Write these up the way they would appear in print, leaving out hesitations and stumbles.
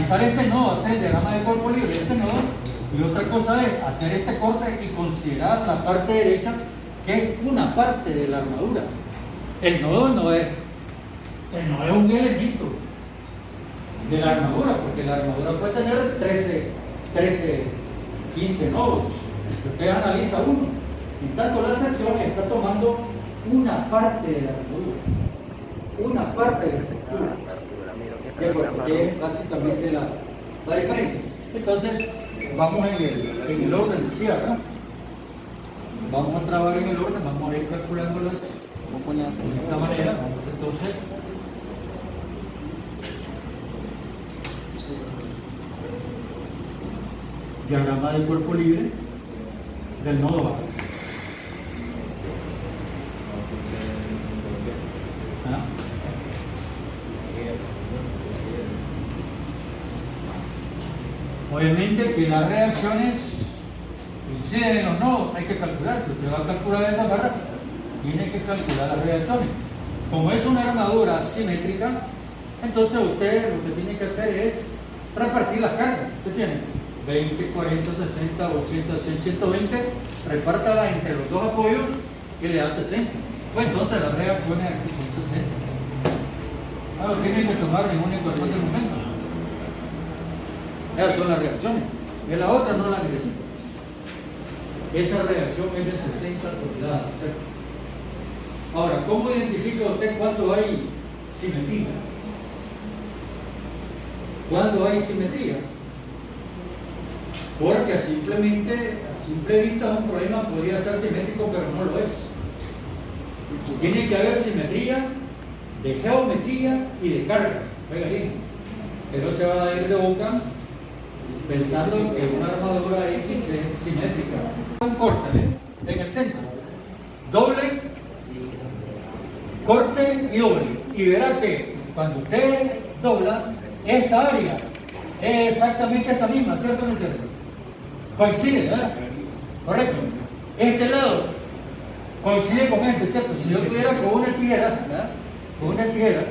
analizar este nodo, hacer el diagrama de cuerpo libre de este nodo, y otra cosa es hacer este corte y considerar la parte derecha, que es una parte de la armadura. El nodo no es un elemento de la armadura, porque la armadura puede tener 15 nodos. Usted analiza uno, en tanto la sección está tomando una parte de la armadura, una parte de la estructura, que es básicamente la diferencia. Entonces, vamos en el orden, ¿sí, verdad? Vamos a trabajar en el orden, vamos a ir calculándolas de esta manera. Vamos entonces diagrama del cuerpo libre del nodo A. Obviamente que las reacciones inciden en los nodos, hay que calcular. Si usted va a calcular esa barra, tiene que calcular las reacciones. Como es una armadura simétrica, entonces usted lo que tiene que hacer es repartir las cargas. Usted tiene 20, 40, 60, 80, 100, 120, repártala entre los dos apoyos y le da 60. Pues entonces las reacciones aquí son 60. Ahora tiene que tomar ninguna ecuación de momento. Esas son las reacciones. Y la otra no la necesita. Esa reacción es de 60 toneladas. Ahora, ¿cómo identifica usted cuándo hay simetría? ¿Cuándo hay simetría? Porque a simple vista un problema podría ser simétrico, pero no lo es. Tiene que haber simetría de geometría y de carga. Oiga bien, pero se va a ir de boca pensando que una armadura X es simétrica. Un corte en el centro, doble, corte y doble. Y verá que cuando usted dobla, esta área es exactamente esta misma, ¿cierto o no es cierto? Coincide, ¿verdad? Correcto. Este lado coincide con este, ¿cierto? Si yo pudiera con una tijera, ¿verdad? Con una tijera,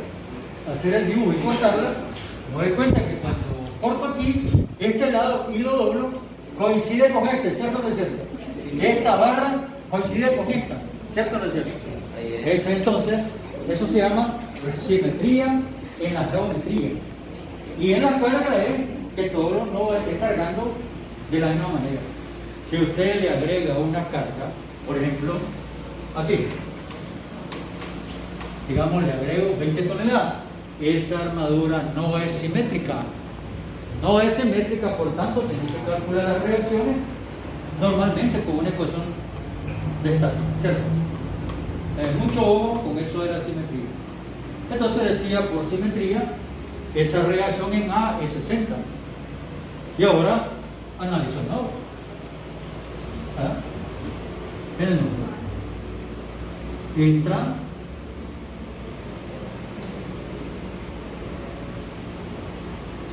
hacer el dibujo y cortarla, me doy cuenta que cuando corto aquí, este lado y lo doblo, coincide con este, ¿cierto o no es cierto? Esta barra coincide con esta, ¿cierto o no es cierto? Entonces, eso se llama simetría en la geometría. Y en la carga es que todo no esté cargando de la misma manera. Si usted le agrega una carga, por ejemplo, aquí, digamos, le agrego 20 toneladas, esa armadura no es simétrica. No es simétrica, por tanto, tiene que calcular las reacciones normalmente con una ecuación de esta, ¿cierto? Mucho ojo con eso de la simetría. Entonces decía por simetría, esa reacción en A es 60. Y ahora analizo el nodo. El nodo entra,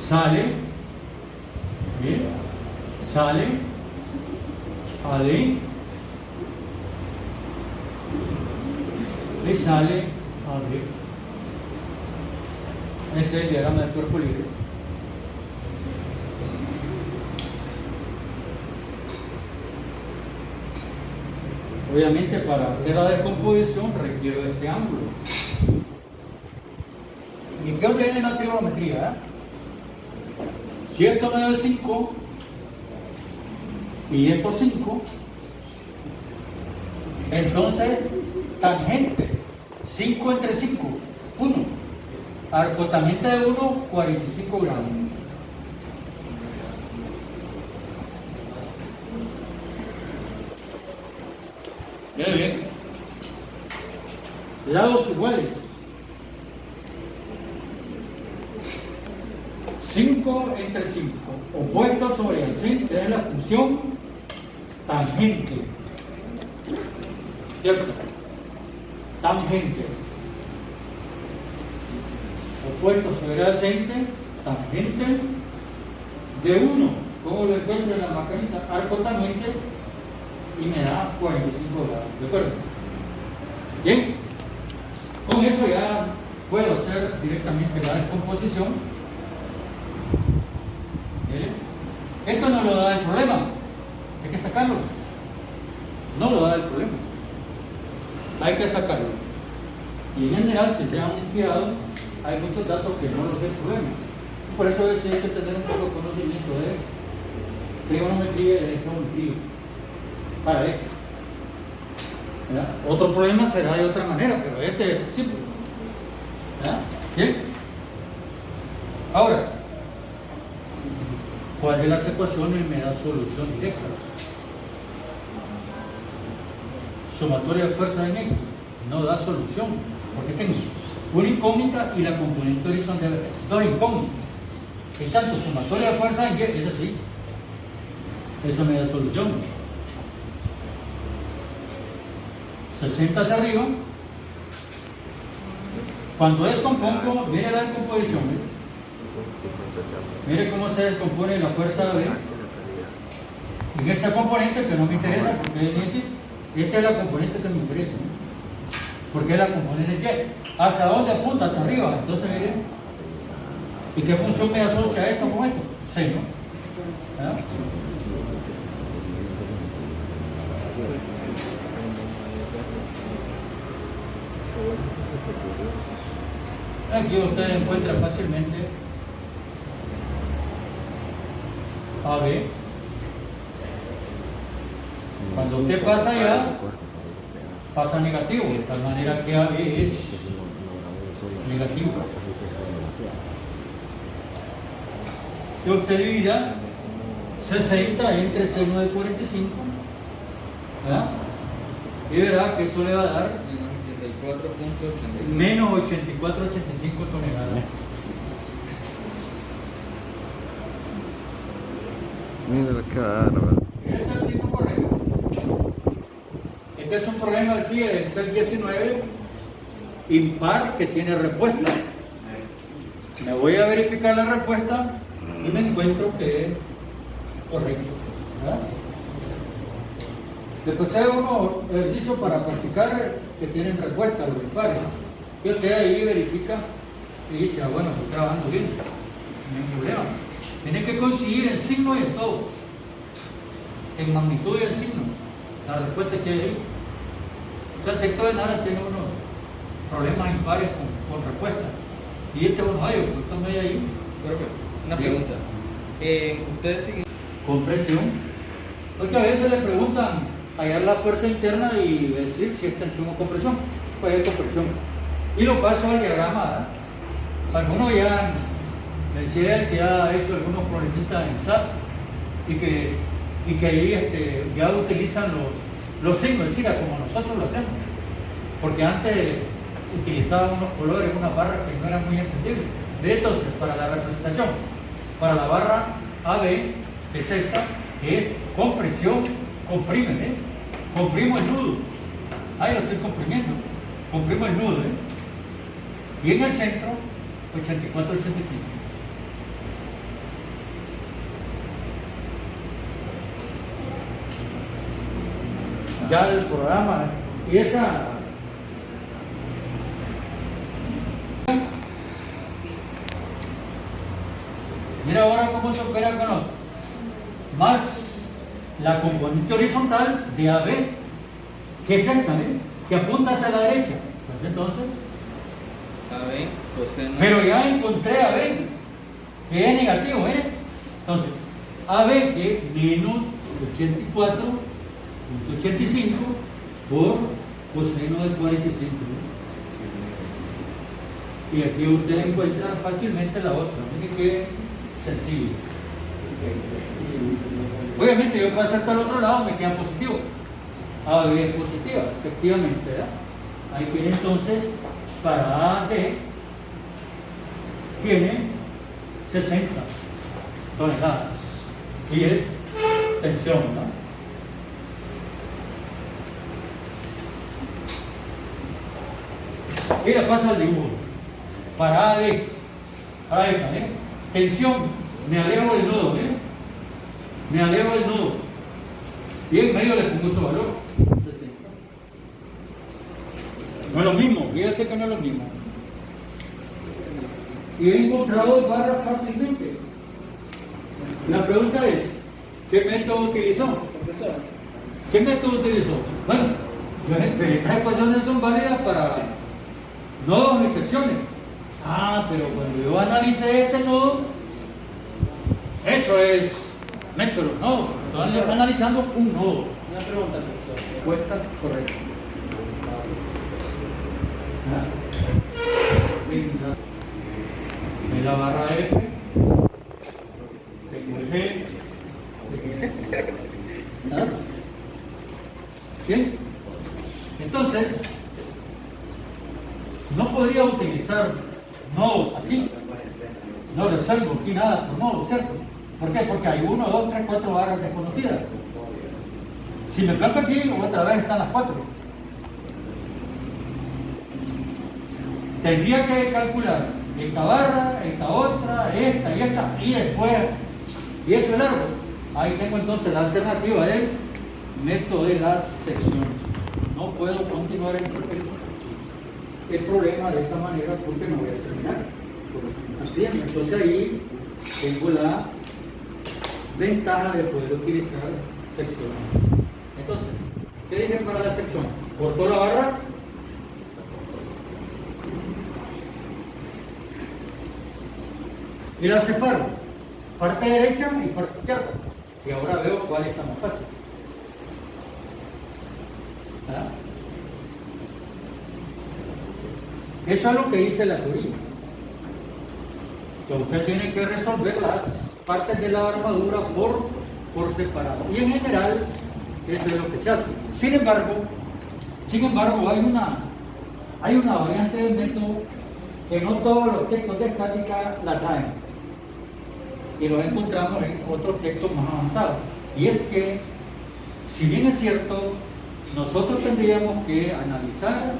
sale, bien, sale, AD, y sale AD. Ese es el diagrama del cuerpo libre. Obviamente, para hacer la descomposición requiero este ángulo. ¿Y qué obtiene la trigonometría? Si esto me da el 5 y esto 5, entonces tangente 5 entre 5, 1. Acotamiento de 1, 45 grados. Bien. Lados iguales. 5 entre 5. Opuestos sobre el centro es la función tangente. ¿Cierto? Tangente. Opuestos sobre el centro, tangente de 1. ¿Cómo lo encuentro en la maquinita? Arco tangente. Y me da 45 grados, ¿de acuerdo? Bien, con eso ya puedo hacer directamente la descomposición Esto no lo da el problema, hay que sacarlo. No lo da el problema, hay que sacarlo. Y en general, si se han fiado, hay muchos datos que no los da el problema. Por eso hay que tener un poco de conocimiento de trigonometría y de geometría para eso. ¿Verdad? Otro problema será de otra manera, pero este es simple. ¿Verdad? Bien. Ahora, ¿cuál de las ecuaciones me da solución directa? Sumatoria de fuerza en X no da solución, porque tengo una incógnita y la componente horizontal, dos incógnitas. En tanto, sumatoria de fuerza en Y es así. Eso me da solución. 60 hacia arriba. Cuando descompongo, mire la descomposición. Mire cómo se descompone la fuerza B. En esta componente que no me interesa porque es X, esta es la componente que me interesa. Porque es la componente Y. ¿Hacia dónde apunta? Hacia arriba. Entonces, mire. ¿Y qué función me asocia esto con esto? Seno. ¿Verdad? Aquí usted encuentra fácilmente AB. Cuando usted pasa allá, pasa negativo, de tal manera que AB es negativo. Que usted divida 60 entre seno de 45, ¿verdad? Y verá que eso le va a dar menos 84,85 toneladas. Mira la cara. Este es el signo correcto. Este es un problema así, el set 19 impar que tiene respuesta. Me voy a verificar la respuesta y me encuentro que es correcto, ¿verdad? Después hay unos ejercicios para practicar que tienen respuesta, los impares. Y usted ahí verifica y dice, ah, bueno, estoy trabajando bien, no hay problema. Tiene que coincidir en signo y en todo, en magnitud y en signo, la respuesta que hay ahí. O sea, el texto de Nara tiene unos problemas impares con respuesta. Y este uno hay, pues también ahí. Profe, una pregunta. Ustedes siguen Con presión. Porque a veces le preguntan hallar la fuerza interna y decir si es tensión o compresión. Pues es compresión. Y lo paso al diagrama, ¿verdad? Algunos ya me decía él que ya ha hecho algunos problemitas en SAP y que ahí ya utilizan los signos, es decir, como nosotros lo hacemos. Porque antes utilizaban unos colores, unas barras que no eran muy entendibles. Entonces, para la representación, para la barra AB, que es esta, es compresión, comprimen, comprimo el nudo. Ahí lo estoy comprimiendo, comprimo el nudo, y en el centro 84-85. Ya el programa y esa mira ahora cómo se opera con los más la componente horizontal de AB, que es esta, que apunta hacia la derecha. Pues entonces, AB, coseno. pero ya encontré AB, que es negativo, Entonces, AB que es menos 84,85 por coseno de 45. Y aquí usted encuentra fácilmente la otra, así que es sencillo. Obviamente yo paso hasta el otro lado, me queda positivo. AB es positiva, efectivamente, ¿verdad? Ahí tiene entonces, para AD, tiene 60 toneladas. Y es tensión, ¿no? Y la paso al dibujo. Para AD, para esta, tensión, me alejo del nudo, me alejo del nudo. Y en medio le pongo su valor, 60. No es lo mismo, fíjense que no es lo mismo. Y he encontrado barras fácilmente. La pregunta es, ¿Qué método utilizó? Profesor. ¿Qué método utilizó? Bueno, pero estas ecuaciones son válidas para nodos y secciones. Ah, pero cuando yo analicé este nodo, eso es método, no. Entonces analizando un nodo. Una pregunta, profesor. Cuesta correcto. En la barra F, tengo el G. ¿Ah? ¿Bien? Entonces, no podría utilizar nodos aquí. No resuelvo aquí nada por nodo, ¿cierto? ¿Por qué? Porque hay 1, 2, 3, 4 barras desconocidas. Si me planto aquí, otra vez están las 4. Tendría que calcular esta barra, esta otra, esta y esta, y después, y eso es largo. Ahí tengo entonces la alternativa del método de las secciones. No puedo continuar el problema de esa manera porque no voy a terminar. Bien, entonces ahí tengo la ventaja de poder utilizar secciones. Entonces, ¿qué dije para la sección? Corto la barra. Y la separo, parte derecha y parte izquierda. Y ahora veo cuál está más fácil. ¿Ah? Eso es lo que dice la teoría. Que usted tiene que resolver las partes de la armadura por separado. Y en general, eso es lo que se hace. Sin embargo, hay una variante del método que no todos los textos de estática la traen. Y lo encontramos en otros textos más avanzados. Y es que, si bien es cierto, nosotros tendríamos que analizar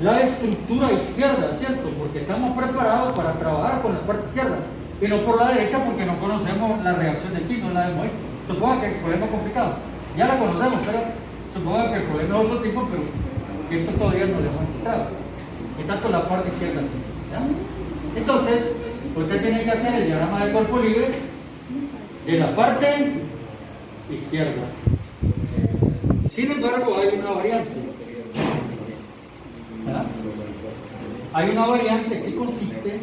la estructura izquierda, ¿cierto? Porque estamos preparados para trabajar con la parte izquierda y no por la derecha porque no conocemos la reacción de aquí, no la hemos hecho. Supongo que el problema es complicado. Ya la conocemos, pero supongo que el problema es otro tipo, pero que esto todavía no lo hemos encontrado. Y tanto la parte izquierda así. ¿Ya? Entonces, usted tiene que hacer el diagrama de cuerpo libre de la parte izquierda. Sin embargo, hay una variante. ¿Verdad? Hay una variante que consiste,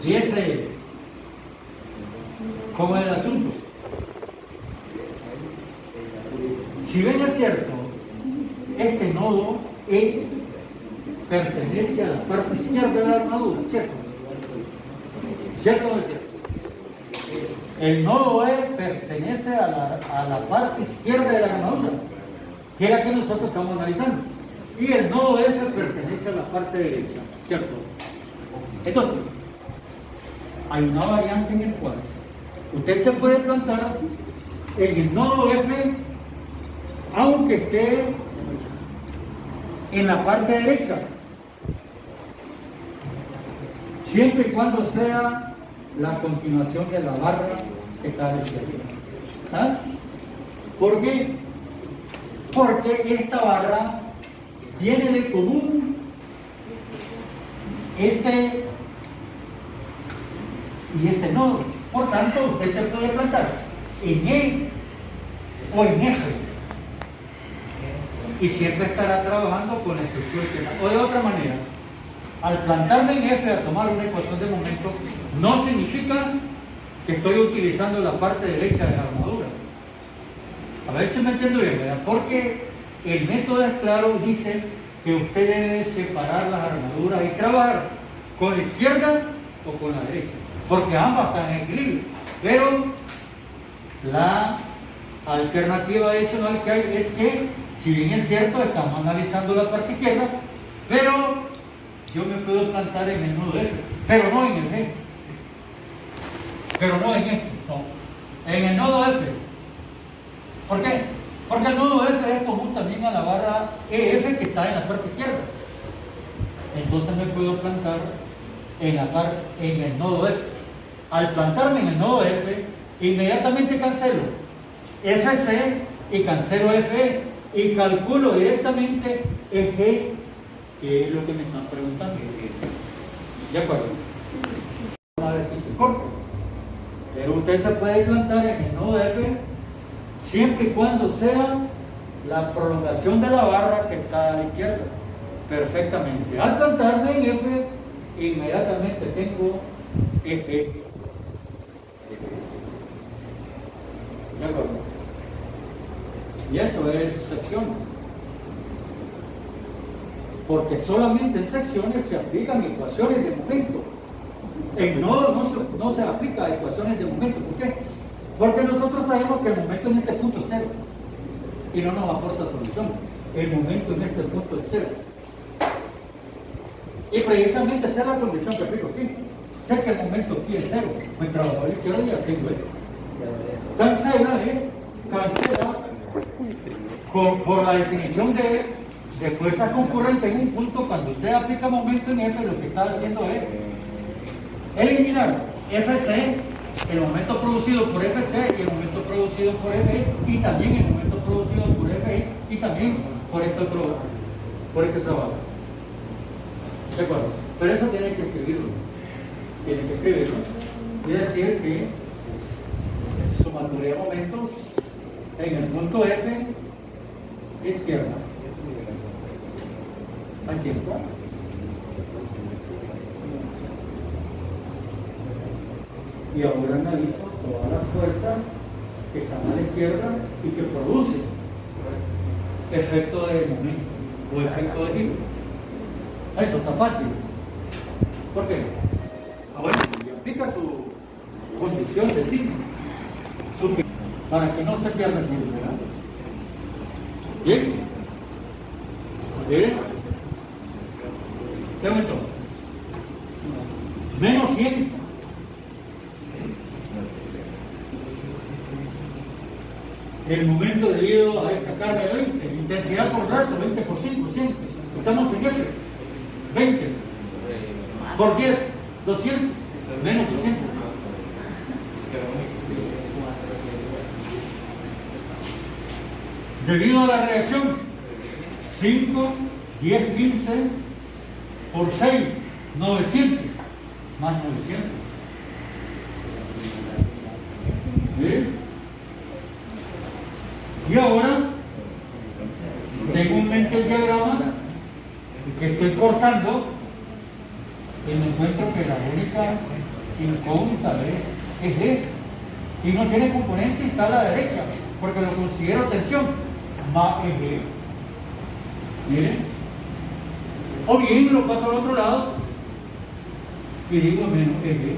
y es como el asunto. Si bien es cierto, este nodo E pertenece a la parte izquierda de la armadura, ¿cierto? ¿Cierto o no es cierto? El nodo E pertenece a la parte izquierda de la armadura, que es la que nosotros estamos analizando. Y el nodo F pertenece a la parte derecha, ¿cierto? Entonces, hay una variante en el cual usted se puede plantar en el nodo F, aunque esté en la parte derecha, siempre y cuando sea la continuación de la barra que está a la izquierda. ¿Ah? ¿Por qué? Porque esta barra tiene de común este y este nodo. Por tanto, usted se puede plantar en E o en F. Y siempre estará trabajando con la estructura izquierda. O de otra manera, al plantarme en F a tomar una ecuación de momento, no significa que estoy utilizando la parte derecha de la armadura. A ver si me entiendo bien, ¿verdad? Porque el método es claro, dice que usted debe separar las armaduras y trabajar con la izquierda o con la derecha, porque ambas están en equilibrio. Pero la alternativa adicional que hay es que, si bien es cierto, estamos analizando la parte izquierda, pero yo me puedo plantar en el nodo F, pero no en el G, pero no en este, no, en el nodo F. ¿Por qué? Porque el nodo F es común también a la barra EF que está en la parte izquierda. Entonces me puedo plantar en el nodo F. Al plantarme en el nodo F, inmediatamente cancelo FC y cancelo FE y calculo directamente EG, que es lo que me están preguntando. ¿De acuerdo? Una vez que se corta, pero Pero usted se puede plantar en el nodo F siempre y cuando sea la prolongación de la barra que está a la izquierda. Perfectamente. Al plantarme en F, inmediatamente tengo F. ¿De acuerdo? Y eso es sección. Porque solamente en secciones se aplican ecuaciones de momento. En nodo no se aplica ecuaciones de momento. ¿Por qué? Porque nosotros sabemos que el momento en este punto es cero y no nos aporta solución. El momento en este punto es cero. Y precisamente esa es la condición que aplico aquí. Sé que el momento aquí es cero. Mi trabajador izquierdo ya tengo esto. Cancela por la definición de fuerza concurrente en un punto. Cuando usted aplica momento en F, lo que está haciendo es eliminar FC, el momento producido por FC y el momento producido por FI, y también el momento producido por FI y también por este trabajo. ¿De acuerdo? Pero eso tiene que escribirlo. Tiene que escribirlo. Y decir que sumatoria de momentos en el punto F izquierda. Aquí está. Y ahora analizo todas las fuerzas que están a la izquierda y que producen efecto de momento o efecto de giro. Eso está fácil. ¿Por qué? Bueno, y aplica su condición de signo para que no se pierda el signo, ¿verdad? Bien. Bien. ¿Qué momento? Menos 100. El momento debido a esta carga de 20, intensidad por brazo, 20%, 100. Estamos en F, 20. Por 10, 200, menos 200. Debido a la reacción, 5, 10, 15, por 6, 900, más 900. ¿Sí? Y ahora tengo en mente el diagrama que estoy cortando y me encuentro que la única incógnita es E. Y no tiene componente y está a la derecha, porque lo considero tensión, más eje. Miren. O bien lo paso al otro lado y digo menos eje.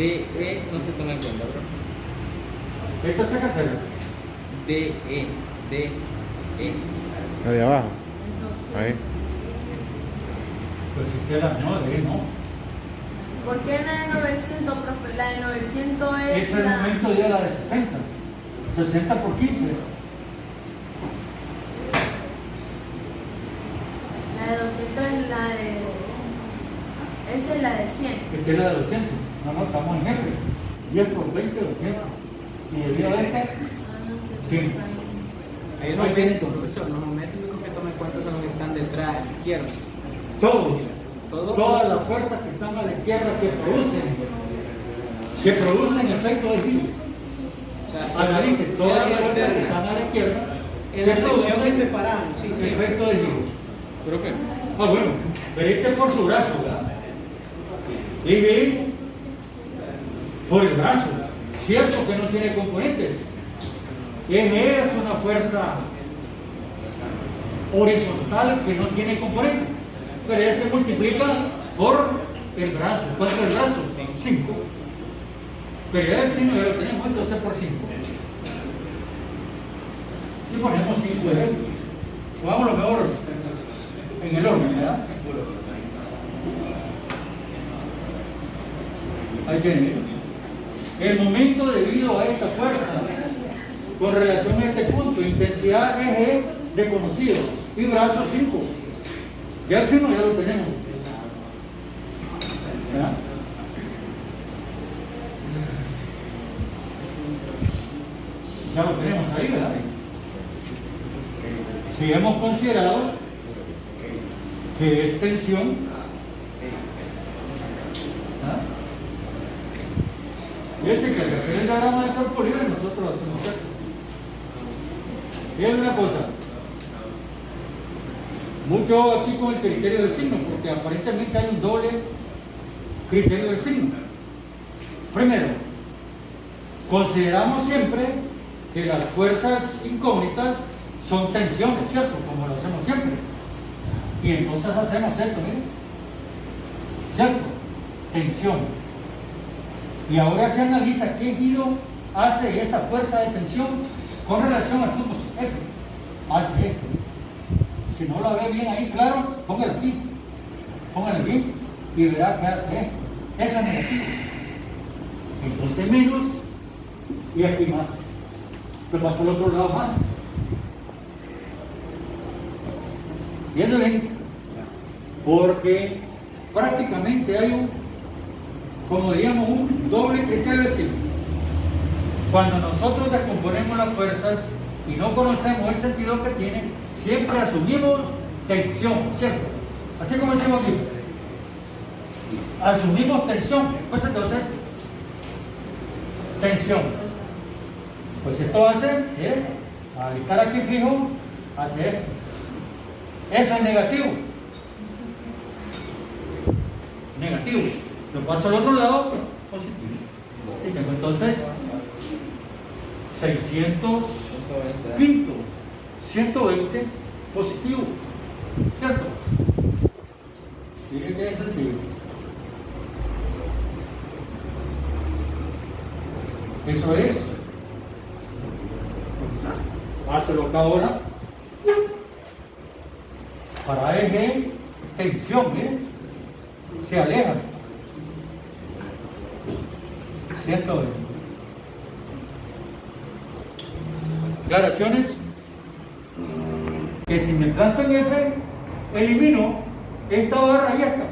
DE no se toma en cuenta, bro. Esto se cancela. DE. Ahí abajo. Ahí. Pues si usted no, DE no. ¿Por qué la de 900, profe? La de 900 es Es el momento de la de 60. 60 por 15. La de 200 es la de... Esa es la de 100. Esta es la de 200. No, estamos en F. 10 por 20, 200. Y debido a esta, sí. Hay unos métodos, profesor, los métodos que tomen en cuenta son los que están detrás, a la izquierda. todas las fuerzas que están a la izquierda que producen efecto de giro. Analice todas las fuerzas que están a la izquierda En la sección que separamos, sí, sí. efecto de giro. ¿Pero qué? Bueno, pero por su brazo, ¿verdad? Y por el brazo, cierto que no tiene componentes. Es una fuerza horizontal que no tiene componentes, pero ella se multiplica por el brazo. ¿Cuánto es el brazo? 5. Pero ya el signo ya lo tenemos, entonces por 5. Y ponemos 5 de él. Hagámoslo mejor en el orden, ¿verdad? Ahí tiene. El momento debido a esta fuerza con relación a este punto, intensidad eje desconocido y brazo 5. Ya el signo ya lo tenemos. ¿Verdad? Ya lo tenemos ahí, ¿verdad? Si hemos considerado que es tensión, ¿ah? Fíjense que al hacer el diagrama de cuerpo libre nosotros lo hacemos esto. Fíjense una cosa, mucho aquí con el criterio del signo, porque aparentemente hay un doble criterio del signo. Primero, consideramos siempre que las fuerzas incógnitas son tensiones, ¿cierto? Como lo hacemos siempre. Y entonces hacemos esto, miren. ¿Cierto? Tensión. Y ahora se analiza qué giro hace esa fuerza de tensión con relación al punto F. Hace esto. Si no la ve bien ahí, claro, póngale aquí. Póngale aquí y verá que hace esto. Eso es negativo. Entonces menos y aquí más. Pero pasa al otro lado más. Y eso bien, porque prácticamente hay un, como diríamos, un doble criterio de signo. Cuando nosotros descomponemos las fuerzas y no conocemos el sentido que tienen, siempre asumimos tensión, ¿cierto? Así como decimos aquí. Asumimos tensión, pues entonces, tensión. Pues esto hace, al estar aquí fijo, hace esto. Eso es negativo. Negativo. Lo paso al otro lado, positivo. Y tengo entonces 600 quinto, 120 positivo. ¿Cierto? Miren que es sencillo. Eso es. Hácelo acá ahora. Para eje, tensión, miren, se aleja. 120. Aclaraciones. Que si me planto en F, elimino esta barra y esta.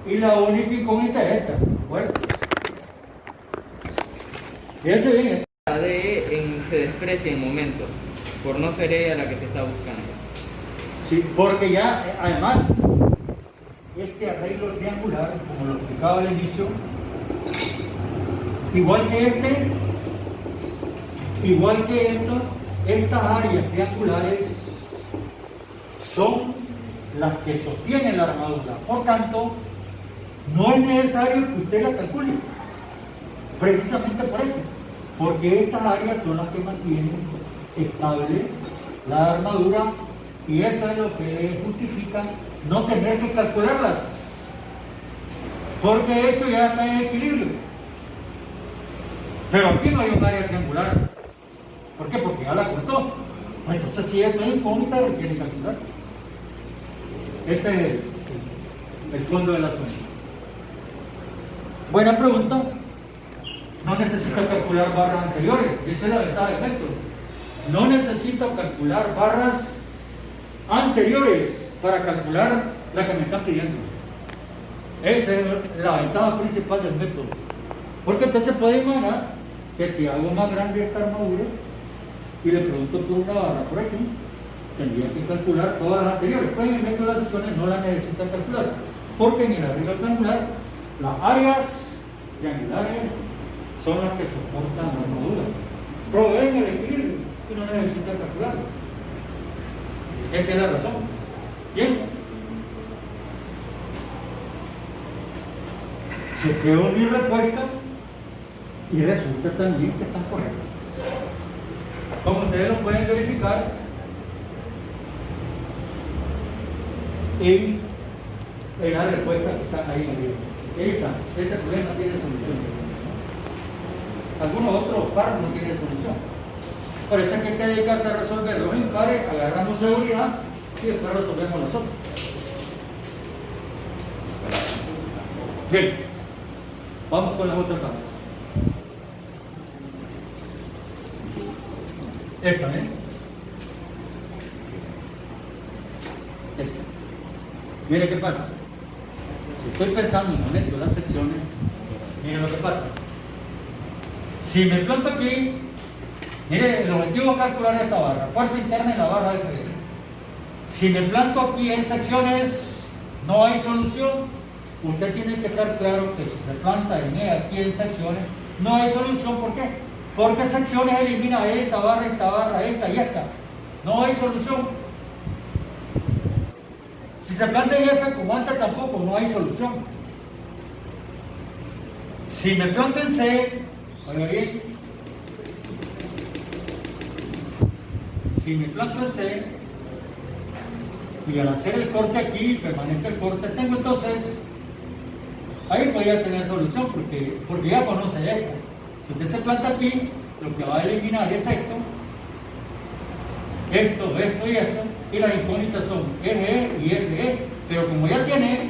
Y la única incógnita es esta. Bueno. Fíjense bien. La D se desprecia en momentos, por no ser ella la que se está buscando. Sí, porque ya, además, este arreglo triangular, como lo explicaba al inicio, igual que este, igual que esto, estas áreas triangulares son las que sostienen la armadura. Por tanto, no es necesario que usted la calcule, precisamente por eso, porque estas áreas son las que mantienen estable la armadura. Y eso es lo que justifica no tener que calcularlas, porque de hecho ya está en equilibrio. Pero aquí no hay un área triangular. ¿Por qué? Porque ya la cortó. Entonces, si esto es incógnita, lo tiene que calcular. Ese es el fondo del asunto. Buena pregunta. No necesito calcular barras anteriores. Esa es la ventaja del método. No necesito calcular barras anteriores para calcular la que me están pidiendo. Esa es la ventaja principal del método. Porque usted se puede imaginar que si hago más grande esta armadura y le pregunto por una barra por aquí, tendría que calcular todas las anteriores. Pues en el método de las secciones no la necesitan calcular, porque en el arreglo triangular las áreas triangulares son las que soportan la armadura, proveen el equilibrio y no necesitan calcularlo. Esa es la razón. Bien. Se quedó mi respuesta y resulta también que están correctas. Como ustedes lo pueden verificar en las respuestas que están ahí en el libro. Ahí está. Ese problema tiene solución. Algunos otros paros no tienen solución. Por eso es que hay que dedicarse a resolver los impares, agarramos seguridad y después resolvemos los otros. Bien, vamos con las otras tablas. Esta, ¿eh? Esta. Mire qué pasa. Si estoy pensando en el momento de las secciones, miren lo que pasa. Si me planto aquí, Mire, el objetivo es calcular esta barra, fuerza interna en la barra de F. Si me planto aquí en secciones, no hay solución. Usted tiene que estar claro que si se planta en E aquí en secciones, no hay solución. ¿Por qué? Porque secciones elimina esta barra, esta y esta. No hay solución. Si se planta en F como antes tampoco, no hay solución. Si me planto en C, oiga bien, si me planto en C, y al hacer el corte aquí, permanente el corte, tengo entonces, ahí podría tener solución, porque ya conoce esto. Si usted se planta aquí, lo que va a eliminar es esto, y las incógnitas son EGE y FE, pero como ya tiene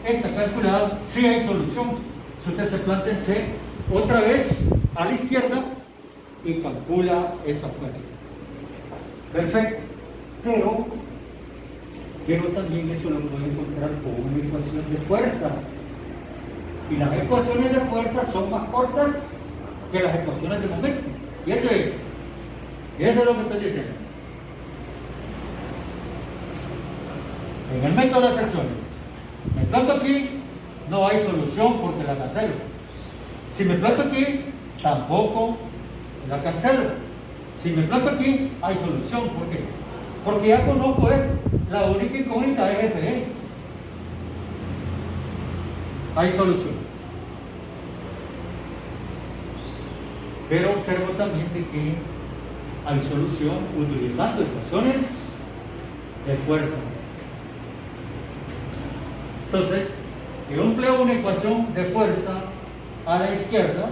esta calculada, sí hay solución. Si usted se planta en C, otra vez a la izquierda y calcula esa fuerza. Perfecto. Pero también eso lo puede encontrar con una ecuación de fuerzas. Y las ecuaciones de fuerzas son más cortas que las ecuaciones de momento. Y eso es lo que estoy diciendo. En el método de secciones, me planto aquí, no hay solución porque la cancelo. Si me planto aquí, tampoco la cancelo. Si me planto aquí, hay solución. ¿Por qué? Porque ya conozco esto. La única incógnita es FE. Hay solución. Pero observo también de que hay solución utilizando ecuaciones de fuerza. Entonces, yo empleo una ecuación de fuerza a la izquierda.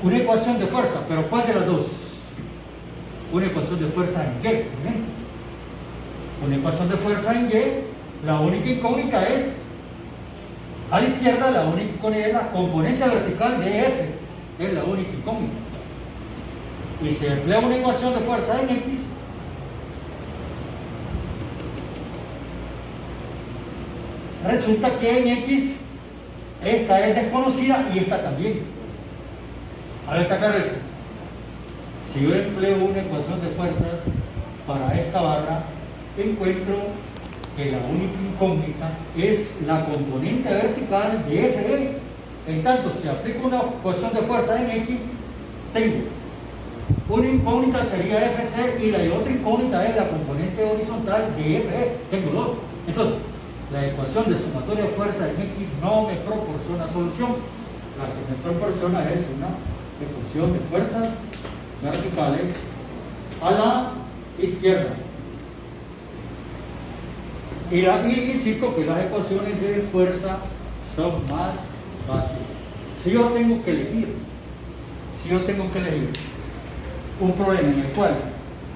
Una ecuación de fuerza, pero ¿cuál de las dos? Una ecuación de fuerza en Y, ¿eh? Una ecuación de fuerza en Y, la única incógnita es, a la izquierda la única incógnita es la componente vertical de F, es la única incógnita. Y se emplea una ecuación de fuerza en X, resulta que en X esta es desconocida y esta también. A destacar esto, si yo empleo una ecuación de fuerzas para esta barra, encuentro que la única incógnita es la componente vertical de FE. En tanto, si aplico una ecuación de fuerza en X, tengo una incógnita sería FC y la otra incógnita es la componente horizontal de FE. Tengo dos. Entonces, la ecuación de sumatoria de fuerza en X no me proporciona solución. La que me proporciona es una ecuación de fuerzas verticales a la izquierda. Y insisto que las ecuaciones de fuerza son más fáciles. Si yo tengo que elegir un problema en el cual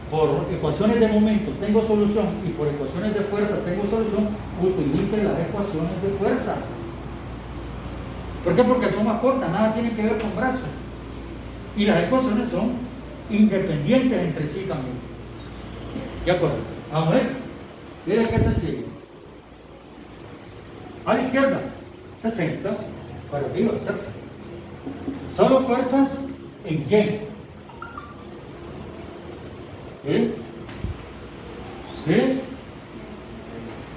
por ecuaciones de momento tengo solución y por ecuaciones de fuerza tengo solución, utilice las ecuaciones de fuerza. ¿Por qué? Porque son más cortas, nada tiene que ver con brazos. Y las ecuaciones son independientes entre sí también. ¿De acuerdo? Vamos a ver. Miren qué sencillo. A la izquierda, 60, para arriba, ¿cierto? Solo fuerzas en Y.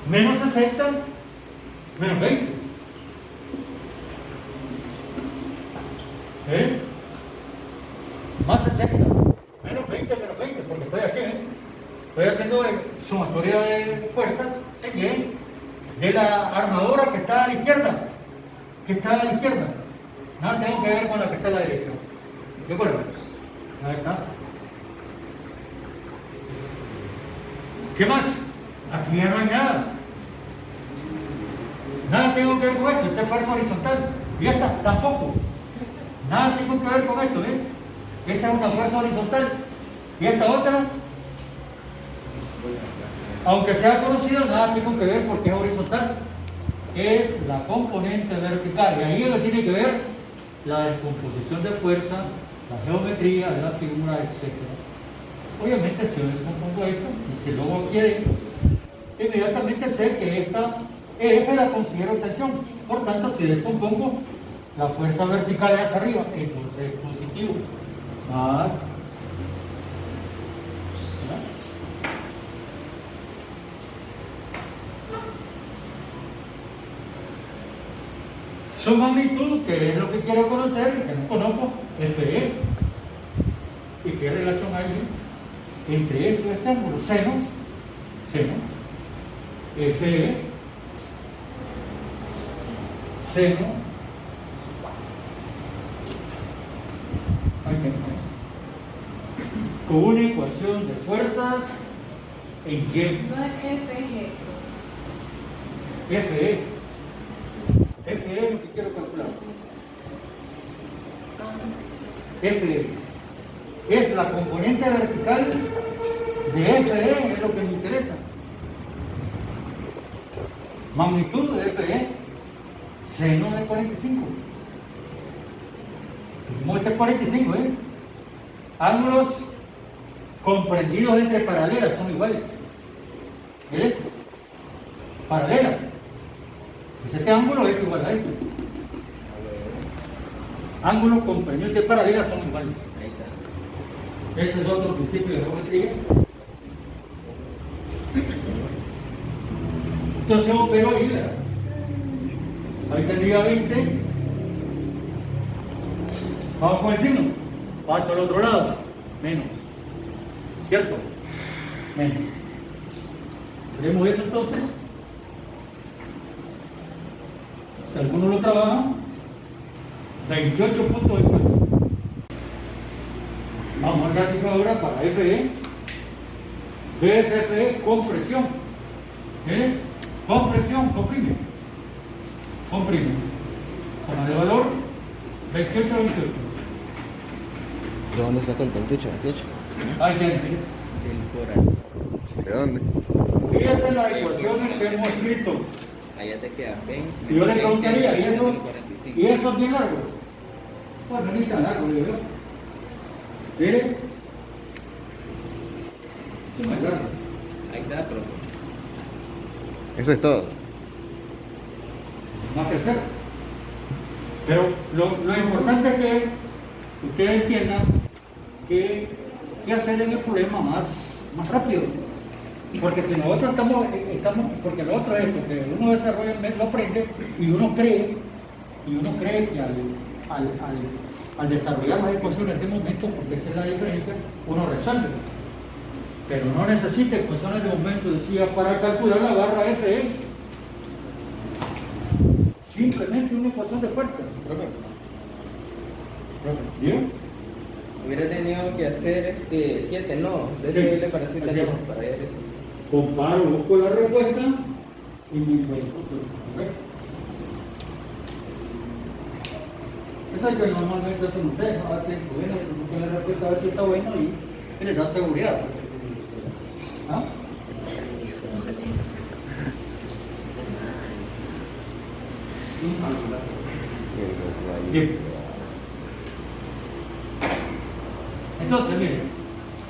Menos 60, menos 20. Más 60, menos 20, porque estoy aquí, estoy haciendo sumatoria de fuerzas de la armadura que está a la izquierda, nada tengo que ver con la que está a la derecha. ¿De acuerdo? Ahí está. ¿Qué más? Aquí ya no hay nada. Nada tengo que ver con esto, esta es fuerza horizontal. Y esta tampoco. Nada tengo que ver con esto, Esa es una fuerza horizontal. Y esta otra, aunque sea conocida, nada tengo que ver porque es horizontal. Es la componente vertical. Y ahí es lo que tiene que ver la descomposición de fuerza, la geometría de la figura, etc. Obviamente, si yo descompongo esto, y si luego quiere, inmediatamente sé que esta EF la considero tensión. Por tanto, si descompongo, la fuerza vertical es hacia arriba, entonces es positivo. Más. ¿verdad? Su magnitud, que es lo que quiero conocer, que no conozco, FE. ¿Y qué relación hay entre esto y este ángulo? Seno, FE, seno, ahí tengo, con una ecuación de fuerzas en Y. No es FG. FE. FE es lo que quiero calcular. FE es la componente vertical de FE, es lo que me interesa. Magnitud de FE, seno de 45. Muestra 45, ¿eh? Ángulos comprendidos entre paralelas son iguales. ¿Eh? Paralela. Pues este ángulo es igual a este. Ángulos comprendidos entre paralelas son iguales. Ese es otro principio de geometría. Entonces opero ahí, ¿verdad? Ahí tendría 20. Vamos con el signo. Paso al otro lado. Menos. ¿Cierto? Menos. ¿Tenemos eso entonces? Si alguno lo trabaja, 28.28. Vamos al gráfico ahora para FE. DSFE con presión. ¿Eh? Con presión, comprime. Comprime. Toma de valor 28, 28. ¿De dónde sacó el 28? Ahí tiene. Del corazón. ¿De dónde? Fíjese la ecuación que hemos escrito. Allá te queda 20. Y yo le preguntaría, ¿y 45. eso es bien largo? Pues no ni tan largo, digo yo. ¿Sí? Sí, más largo. Ahí está, profe. Eso es todo. Más que hacer. Pero lo importante es que ustedes entiendan que hacer en el problema más rápido. Porque si nosotros estamos porque lo otro es esto, que uno desarrolla, lo aprende y uno cree que al desarrollar las ecuaciones de momento, porque esa es la diferencia, uno resuelve. Pero no necesita ecuaciones de momento, decía, para calcular la barra FE. Simplemente una ecuación de fuerza. ¿Bien? Hubiera tenido que hacer 7 nodos. De eso Sí. le para 7 Así es. nodos para ver eso. Comparo, busco la respuesta y me encuentro. ¿Correcto? Eso es que normalmente hacen ustedes, ¿no? A ver si es bueno, busquen la respuesta, a ver si está bueno y les da seguridad. ¿Ah? Bien. Entonces, miren,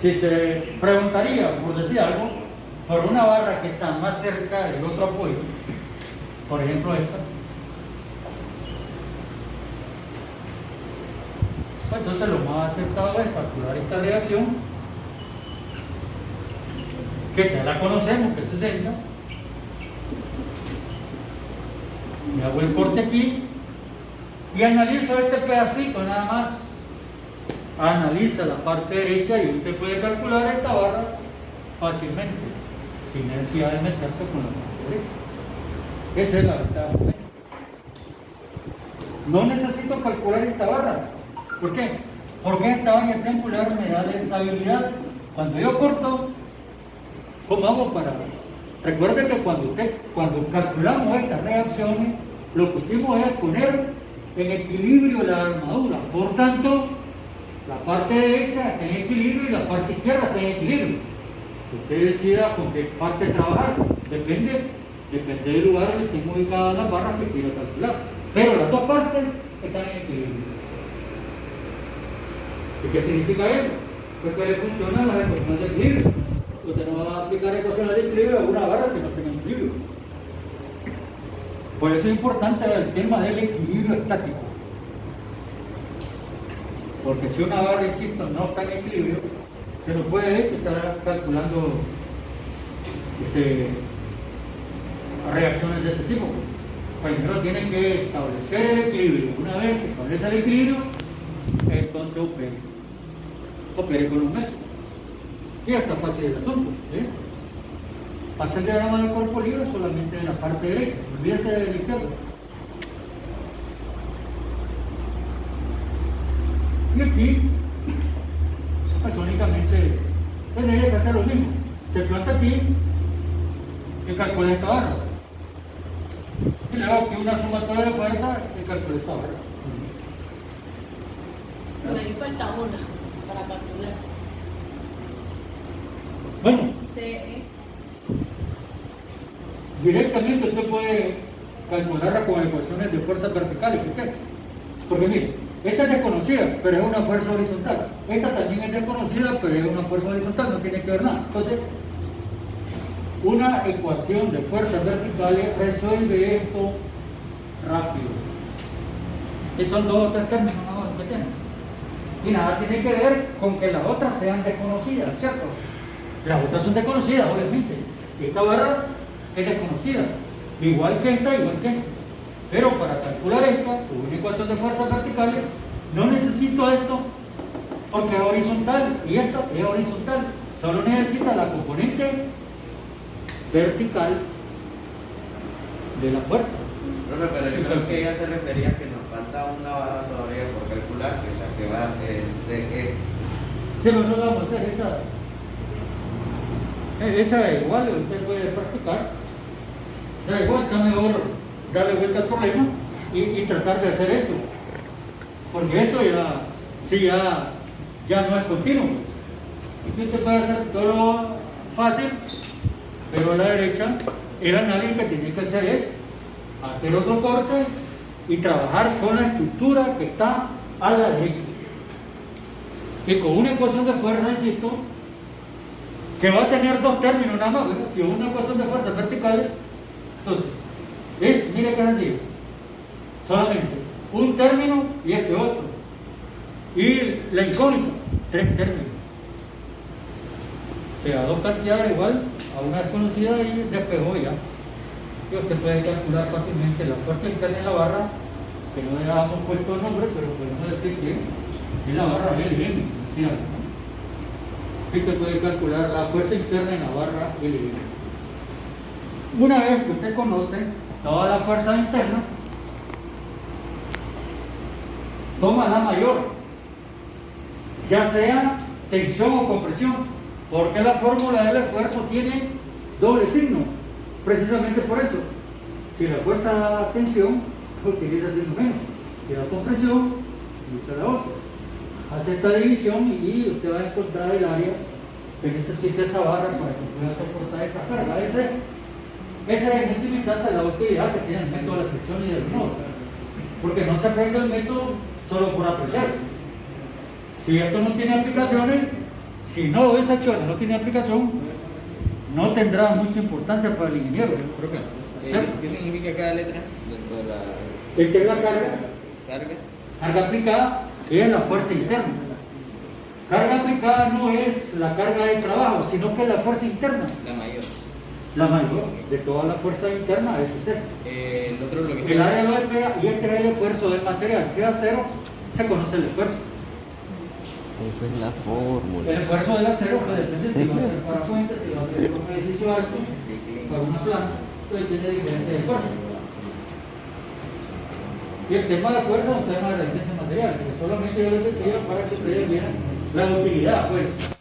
si se preguntaría, por decir algo, por una barra que está más cerca del otro apoyo, por ejemplo esta, pues entonces lo más aceptado es calcular esta reacción, que ya la conocemos, que es 60. Me hago el corte aquí y analizo este pedacito nada más. Analiza la parte derecha y usted puede calcular esta barra fácilmente, sin necesidad de meterse con la parte derecha. Esa es la ventaja. No necesito calcular esta barra. ¿Por qué? Porque esta valla triangular me da la estabilidad. Cuando yo corto, ¿cómo hago para...? Recuerde que cuando calculamos estas reacciones, lo que hicimos es poner en equilibrio la armadura. Por tanto, la parte derecha está en equilibrio y la parte izquierda está en equilibrio. Usted decida con qué parte trabajar. Depende del lugar donde estén ubicadas las barras que quiera calcular. Pero las dos partes están en equilibrio. ¿Y qué significa eso? Pues que le funcionan las ecuaciones de equilibrio. Usted no va a aplicar ecuaciones de equilibrio a una barra que no tenga equilibrio. Por eso es importante el tema del equilibrio estático. Porque si una barra, insisto, no está en equilibrio, se nos puede estar calculando reacciones de ese tipo. Primero tiene que establecer el equilibrio. Una vez que establece el equilibrio, entonces opere con un método. Y ya está fácil el asunto. ¿Sí? Hacer el diagrama del cuerpo libre solamente en la parte derecha, olvídese de la izquierda. Y aquí, pues únicamente tendría que hacer lo mismo. Se planta aquí y calcula esta barra. Y luego aquí una sumatoria de fuerza y calcula esta barra. Por ahí falta una para calcular. Bueno, CE. directamente usted puede calcularla con ecuaciones de fuerzas verticales. ¿Por qué? Porque mire, esta es desconocida, pero es una fuerza horizontal. Esta también es desconocida, pero es una fuerza horizontal, no tiene que ver nada. Entonces, una ecuación de fuerzas verticales resuelve esto rápido. Y son 2 o 3 términos nada más que tiene. Y nada tiene que ver con que las otras sean desconocidas, ¿cierto? Las otras son desconocidas, obviamente. Esta barra es desconocida, igual que esta, igual que esta. Pero para calcular esta, con una ecuación de fuerzas verticales, no necesito esto porque es horizontal y esto es horizontal. Solo necesita la componente vertical de la fuerza. Profe, pero yo creo que ella se refería a que nos falta una barra todavía por calcular, que es la que va en CE. Si no vamos a hacer esa es igual, usted puede practicar. Da igual, está mejor darle vuelta al problema y tratar de hacer esto. Porque esto ya, sí, ya no es continuo. Y usted puede hacer todo fácil, pero a la derecha el análisis que tiene que hacer es hacer otro corte y trabajar con la estructura que está a la derecha. Y con una ecuación de fuerza, insisto, que va a tener 2 términos nada más, ¿verdad? Si es una ecuación de fuerzas verticales, entonces, mire que es así, solamente un término y este otro. Y la incógnita, 3 términos. O sea, 2 cantidades igual a una desconocida y despejó ya. Y usted puede calcular fácilmente la fuerza interna en la barra, que no le habíamos puesto el nombre, pero podemos decir que es la barra LM. Y usted puede calcular la fuerza interna en la barra LM. Una vez que usted conoce toda la fuerza interna, toma la mayor, ya sea tensión o compresión, porque la fórmula del esfuerzo tiene doble signo, precisamente por eso. Si la fuerza tensión, utiliza el signo menos, si la compresión, utiliza la otra. Hace esta división y usted va a encontrar el área que necesita esa barra para que pueda soportar esa carga. Esa en última instancia es la utilidad que tiene el método de la sección y del nodo, porque no se aprende el método solo por aprender. Si esto no tiene aplicaciones, si no esa sección no tiene aplicación, no tendrá mucha importancia para el ingeniero. Profe, ¿qué significa cada letra dentro de la Esta es la carga. carga? Carga aplicada es la fuerza interna. Carga aplicada no es la carga de trabajo, sino que es la fuerza interna. La mayor. La mayor de toda la fuerza interna es usted. El otro lo que El área lo despega y este es el esfuerzo del material. Si es acero, se conoce el esfuerzo. Esa es la fórmula. El esfuerzo del acero pues, depende si va a ser para puentes, si va a ser para un edificio alto, para una planta, pues tiene diferentes esfuerzos. Y el tema de fuerza es un tema de resistencia material, que solamente yo les decía para que ustedes vieran la utilidad, pues.